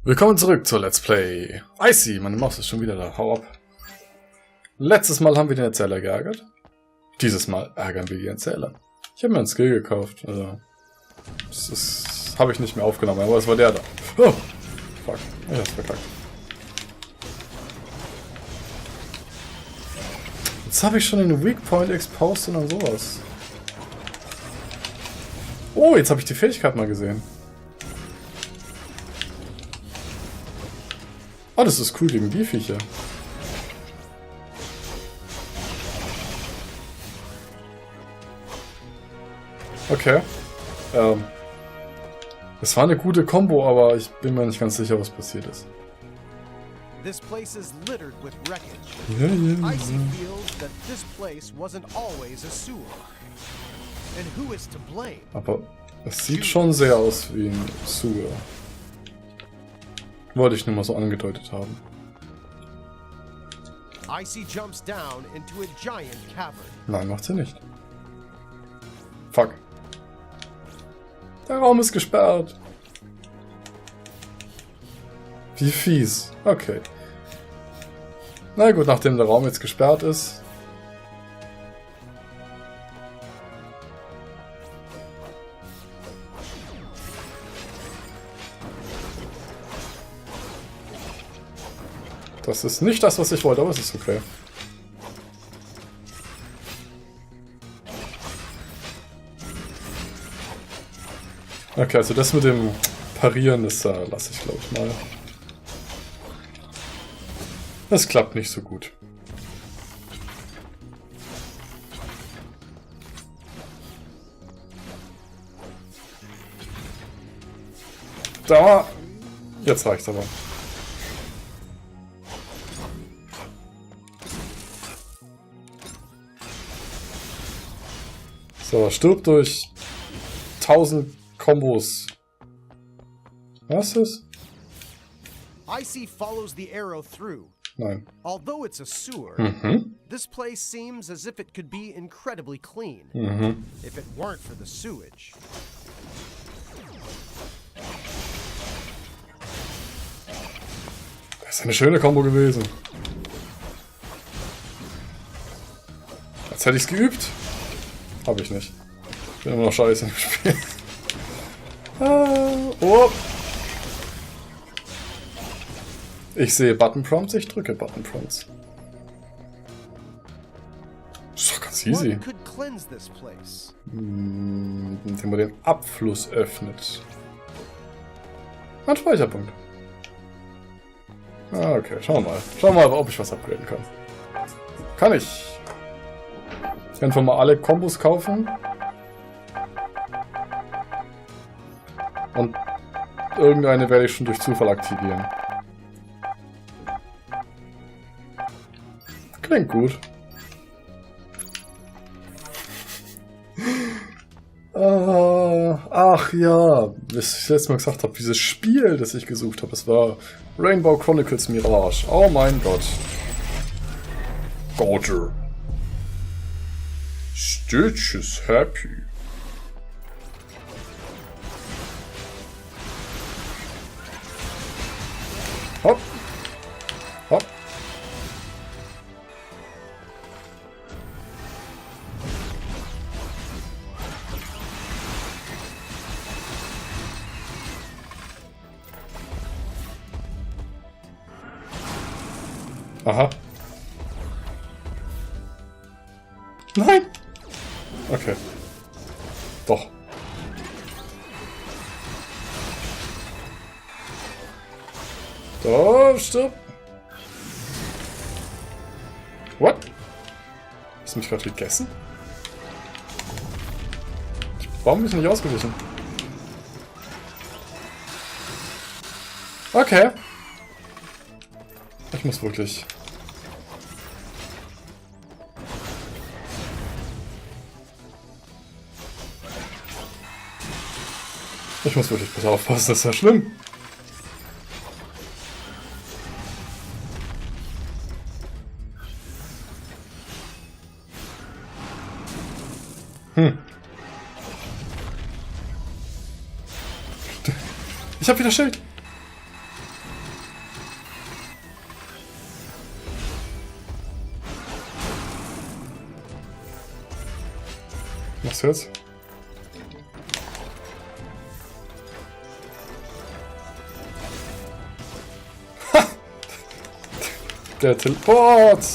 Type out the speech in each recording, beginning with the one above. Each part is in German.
Willkommen zurück zur Let's Play Icey. Meine Maus ist schon wieder da. Hau ab. Letztes Mal haben wir den Erzähler geärgert. Dieses Mal ärgern wir die Erzähler. Ich habe mir einen Skill gekauft. Also, das habe ich nicht mehr aufgenommen, aber es war der da. Oh, fuck. Ich hab's verkackt. Jetzt habe ich schon den Weak Point exposed und dann sowas. Oh, jetzt habe ich die Fähigkeit mal gesehen. Oh, das ist cool gegen die Viecher. Okay. Es war eine gute Combo, aber ich bin mir nicht ganz sicher, was passiert ist. This place is littered with wreckage. Ja. Icey feels that this place wasn't always a sewer. And who is to blame? Aber es sieht schon sehr aus wie ein Sewer. Wollte ich nur mal so angedeutet haben. Icey jumps down into a giant cavern. Nein, macht sie nicht. Fuck. Der Raum ist gesperrt. Wie fies. Okay. Na gut, nachdem der Raum jetzt gesperrt ist. Das ist nicht das, was ich wollte, aber es ist okay. Okay, also das mit dem Parieren, das lasse ich, glaube ich, mal. Das klappt nicht so gut. Da! Jetzt reicht's aber. So, stirbt durch 1000 Kombos. Was ist? Icey follows the arrow through. Nein. Although it's a sewer, this place seems as if it could be incredibly clean. If it weren't for the sewage. Das ist eine schöne Kombo gewesen. Als hätte ich es geübt. Habe ich nicht. Bin immer noch scheiße im Spiel. Oh. Ich sehe Button Prompts, ich drücke Button Prompts. Ist doch ganz easy. What could cleanse this place? Indem man den Abfluss öffnet. Ein Speicherpunkt. Ah, okay, schauen wir mal. Schauen wir mal, ob ich was upgraden kann. Kann ich. Einfach mal alle Kombos kaufen. Und irgendeine werde ich schon durch Zufall aktivieren. Klingt gut. Ach ja, was ich letztes Mal gesagt habe, dieses Spiel, das ich gesucht habe, das war Rainbow Chronicles Mirage. Oh mein Gott. Gotcha. Stitch is happy. Hopp. Hopp. Aha. Nein! Okay. Doch. Da, stirb! What? Hast du mich gerade gegessen? Warum bist du nicht ausgewichen? Okay. Ich muss wirklich... Ich muss wirklich besser aufpassen, das ist ja schlimm. Ich hab wieder Schild. Was jetzt? Ha! Der Teleport!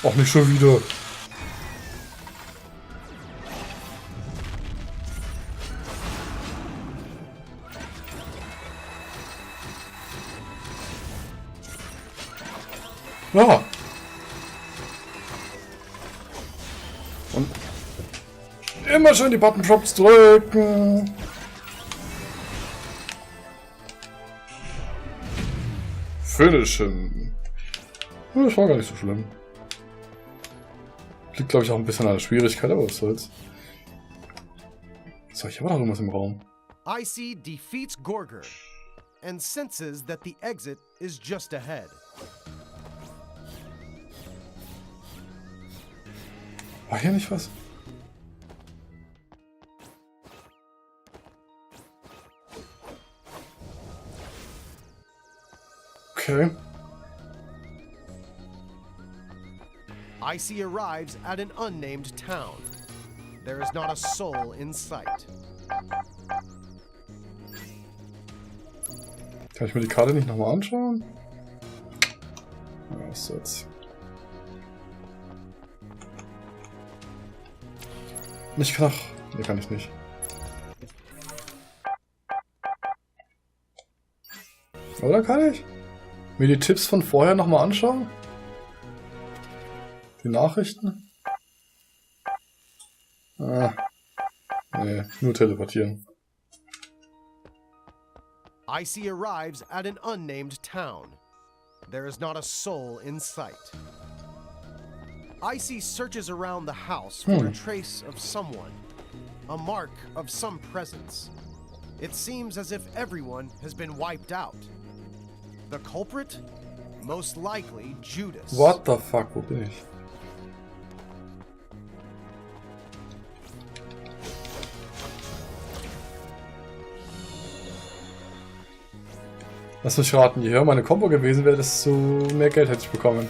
Auch nicht schon wieder. Ja. Und immer schön die Button Drops drücken. Finishen. Das war gar nicht so schlimm. Liegt, glaube ich, auch ein bisschen an der Schwierigkeit, aber was soll's. So, ich habe noch irgendwas im Raum. Icey defeats Gorger and senses that the exit is just ahead. War hier nicht was? Okay. Icey arrives at an unnamed town. There is not a soul in sight. Kann ich mir die Karte nicht nochmal anschauen? Ja, was soll's. Ich kann auch... Nee, kann ich nicht. Oder kann ich? Mir die Tipps von vorher nochmal anschauen? Die Nachrichten? Ah. Nee, nur teleportieren. Icey arrives at an unnamed town. There is not a soul in sight. Icey searches around the house for a trace of someone, a mark of some presence. It seems as if everyone has been wiped out. The culprit? Most likely Judas. What the fuck, wo bin ich? Lass mich raten, je höher meine Combo gewesen wäre, desto mehr Geld hätte ich bekommen.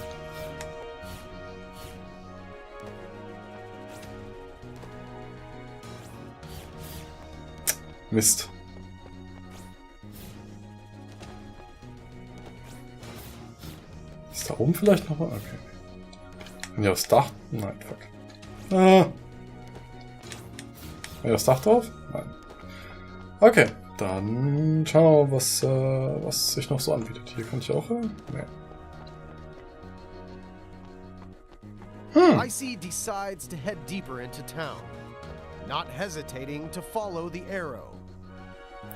Mist. Ist da oben vielleicht noch mal? Okay. Bin ich aufs Dach? Nein, fuck. Ah. Bin ich aufs Dach drauf? Nein. Okay, dann schauen wir mal, was sich noch so anbietet. Hier kann ich auch... Nee. Icey decides to head deeper into town, not hesitating to follow the arrow.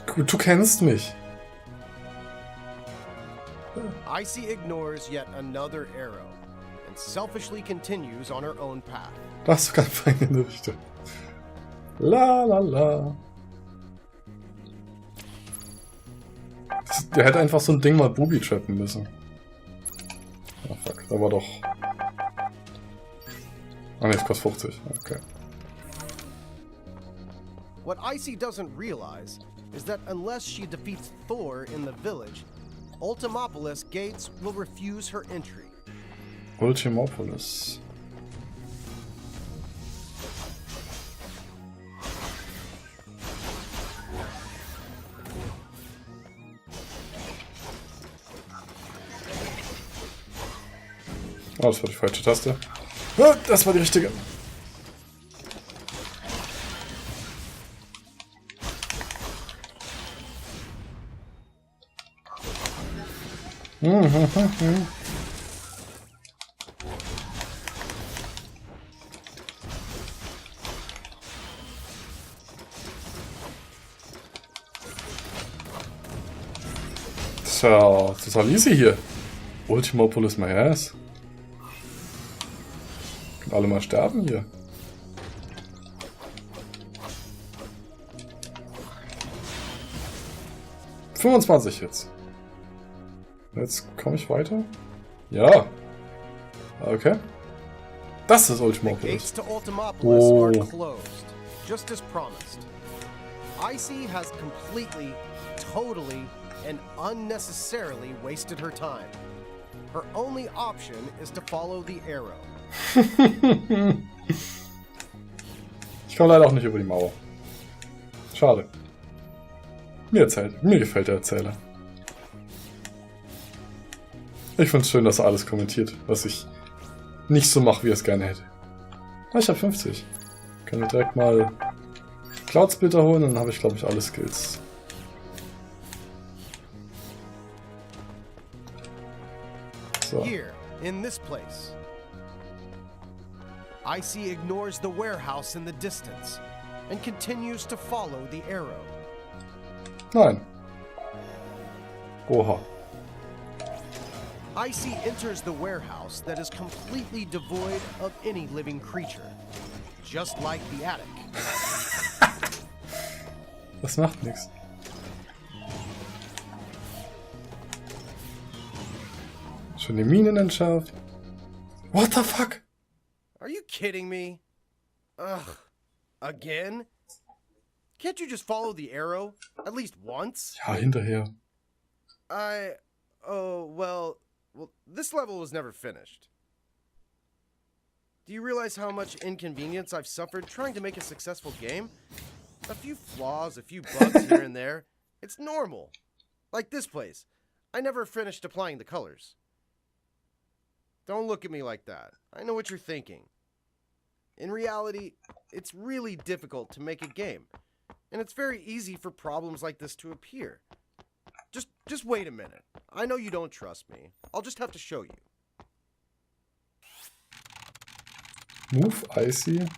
Gut, du kennst mich. Icey ignores yet another arrow and selfishly continues on her own path. Das kann fein in der Richtung. La la la. Der hätte einfach so ein Ding mal booby-trappen müssen. Oh fuck, da war doch... Ah ne, es kostet 50. Okay. What Icey doesn't realize is that unless she defeats Thor in the village, Ultimopolis gates will refuse her entry. Ultimopolis. Oh, das war die falsche Taste. Oh, das war die richtige. Tja, total easy hier. Ultimopolis my ass. Können alle mal sterben hier. $25 jetzt. Jetzt komme ich weiter. Ja. Okay. Das ist Ultimopolis. Oh. Closed, just as promised. Icey has completely, totally, and unnecessarily wasted her time. Her only option is to follow the arrow. Ich komme leider auch nicht über die Mauer. Schade. Mir gefällt der Erzähler. Ich finde es schön, dass er alles kommentiert, was ich nicht so mache, wie er es gerne hätte. Ah, ich habe 50. Können wir direkt mal Cloudsplitter holen, dann habe ich, glaube ich, alle Skills. So. Here, in this place. Icey ignores the warehouse in the distance and continues to follow the arrow. Nein. Oha. Icey enters the warehouse that is completely devoid of any living creature, just like the attic. Das macht nichts. Schon die Minen entschärft. What the fuck? Are you kidding me? Ugh. Again? Can't you just follow the arrow? At least once? Ja, hinterher. Oh, well, this level was never finished. Do you realize how much inconvenience I've suffered trying to make a successful game? A few flaws, a few bugs here and there. It's normal. Like this place. I never finished applying the colors. Don't look at me like that. I know what you're thinking. In reality, it's really difficult to make a game. And it's very easy for problems like this to appear. Just wait a minute. I know you don't trust me. I'll just have to show you. Move Icey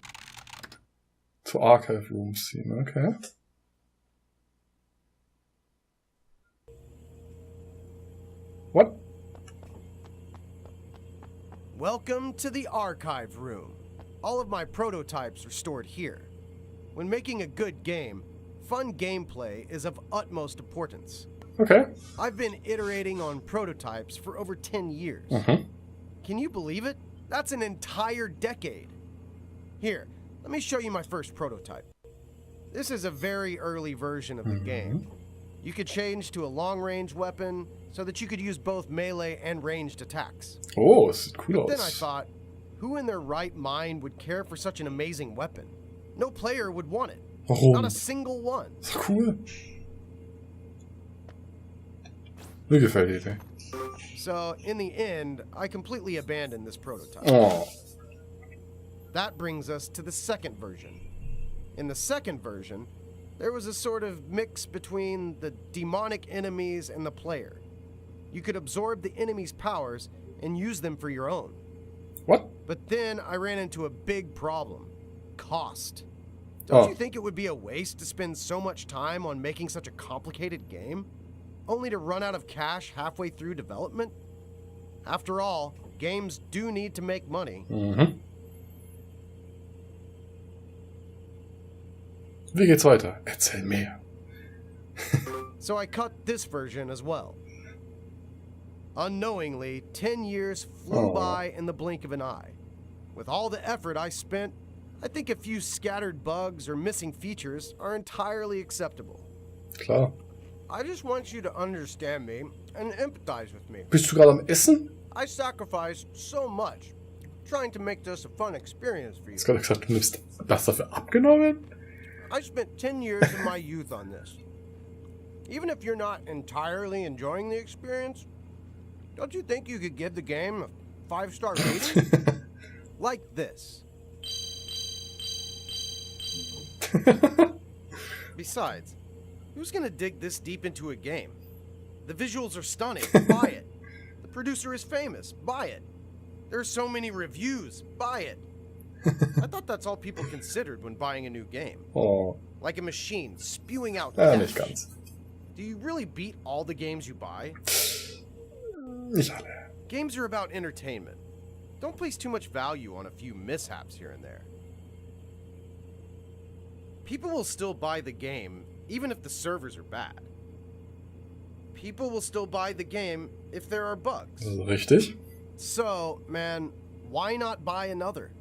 to archive room scene, okay. What? Welcome to the archive room. All of my prototypes are stored here. When making a good game, fun gameplay is of utmost importance. Okay. I've been iterating on prototypes for over 10 years. Can you believe it? That's an entire decade. Here, let me show you my first prototype. This is a very early version of the game. You could change to a long-range weapon so that you could use both melee and ranged attacks. Oh, es sieht cool aus. Then I thought, who in their right mind would care for such an amazing weapon? No player would want it. Warum? Not a single one. So cool. Mir gefällt die Idee. So, in the end, I completely abandoned this prototype. Oh. That brings us to the second version. In the second version, there was a sort of mix between the demonic enemies and the player. You could absorb the enemy's powers and use them for your own. What? But then I ran into a big problem. Cost. Don't you think it would be a waste to spend so much time on making such a complicated game, only to run out of cash halfway through development? After all, games do need to make money. Wie geht's weiter? Erzähl mehr. So I cut this version as well. Unknowingly, 10 years flew by in the blink of an eye. With all the effort I spent, I think a few scattered bugs or missing features are entirely acceptable. Klar. I just want you to understand me and empathize with me. Bist du gerade am Essen? I sacrificed so much trying to make this a fun experience for you. Hast gerade gesagt, du nimmst das dafür abgenommen? I spent 10 years of my youth on this. Even if you're not entirely enjoying the experience, don't you think you could give the game a 5-star rating? Like this. Besides, who's gonna dig this deep into a game? The visuals are stunning, buy it. The producer is famous, buy it. There are so many reviews, buy it. I thought that's all people considered when buying a new game. Oh. Like a machine spewing out Nicht cash. ganz. Do you really beat all the games you buy? Nicht alle. Games are about entertainment. Don't place too much value on a few mishaps here and there. People will still buy the game, even if the servers are bad. People will still buy the game if there are bugs. Also richtig. So, man, why not buy another?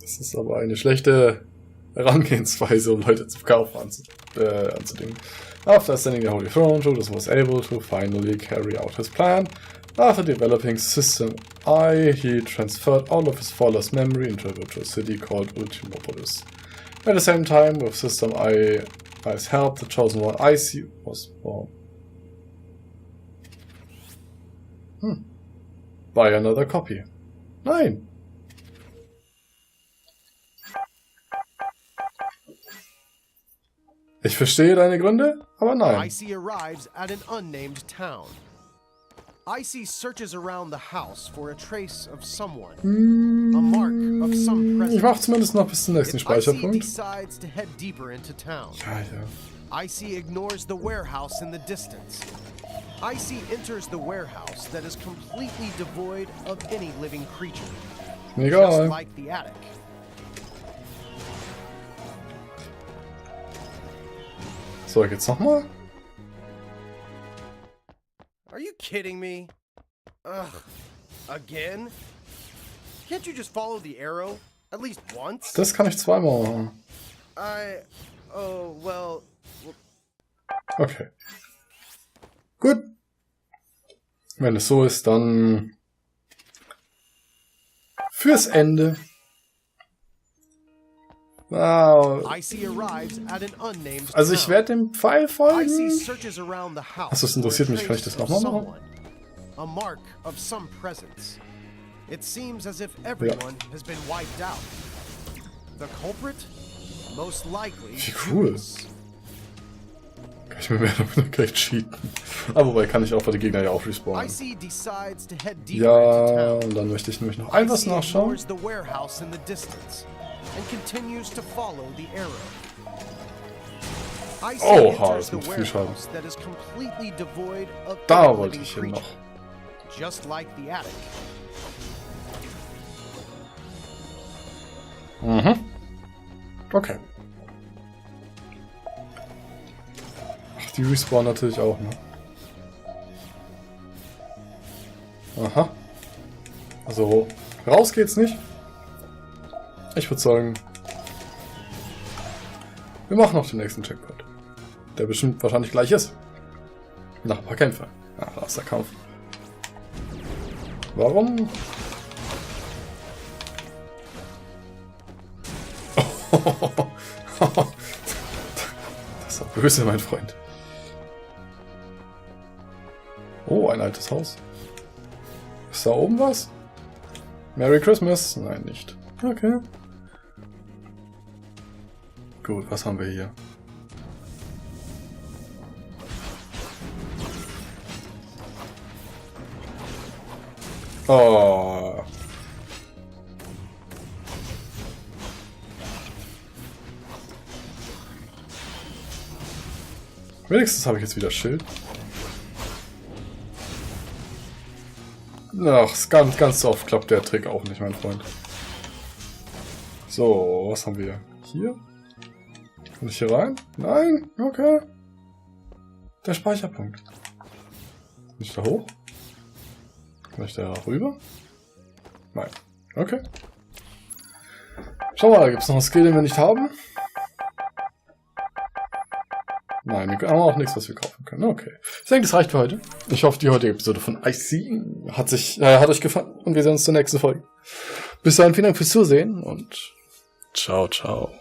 Das ist aber eine schlechte Herangehensweise, um Leute zum Kauf anzudingen. After ascending the Holy Throne, Judas was able to finally carry out his plan After developing System I, he transferred all of his father's memory into a virtual city called Ultimopolis. At the same time, with System I's help, the chosen one, Icey, was born. Buy another copy. Nein! Ich verstehe deine Gründe, aber nein. Icey arrives at an unnamed town. Icey searches around the house for a trace of someone, a mark of some presence. Ich mach zumindest noch bis zum nächsten Speicherpunkt. Decides to head deeper into town. Ja. Icey ignores the warehouse in the distance. Icey enters the warehouse that is completely devoid of any living creature, Egal. just like the attic. So, geht's nochmal? Are you kidding me? Ugh. Again? Can't you just follow the arrow? At least once? Das kann ich zweimal machen. Oh, well... Okay. Gut. Wenn es so ist, dann... Fürs Ende. Also ich werde dem Pfeil folgen. Achso, es interessiert mich, kann ich das nochmal machen? A mark of some presence. It seems as if everyone has been wiped out. The culprit? Most likely. Wie cool. Kann ich mir mehr oder weniger cheaten. Aber wobei kann ich auch bei den Gegner ja auch respawnen. Ja, und dann möchte ich nämlich noch etwas nachschauen. Oha, das macht viel Schaden. Da wollte ich hin noch. Mhm. Okay. Ach, die respawnen natürlich auch, ne? Aha. Also, raus geht's nicht. Ich würde sagen, wir machen noch den nächsten Checkpoint. Der bestimmt wahrscheinlich gleich ist. Nach ein paar Kämpfe. Ja, da ist der Kampf. Warum? Das war böse, mein Freund. Oh, ein altes Haus. Ist da oben was? Merry Christmas? Nein, nicht. Okay. Gut, was haben wir hier? Oh. Wenigstens habe ich jetzt wieder Schild. Ach, ganz so oft klappt der Trick auch nicht, mein Freund. So, was haben wir hier? Kann ich hier rein? Nein? Okay. Der Speicherpunkt. Kann ich da hoch? Kann ich da rüber? Nein. Okay. Schau mal, da gibt es noch einen Skill, den wir nicht haben. Nein, wir haben auch nichts, was wir kaufen können. Okay. Ich denke, das reicht für heute. Ich hoffe, die heutige Episode von Icey hat euch gefallen und wir sehen uns zur nächsten Folge. Bis dahin, vielen Dank fürs Zusehen und ciao, ciao.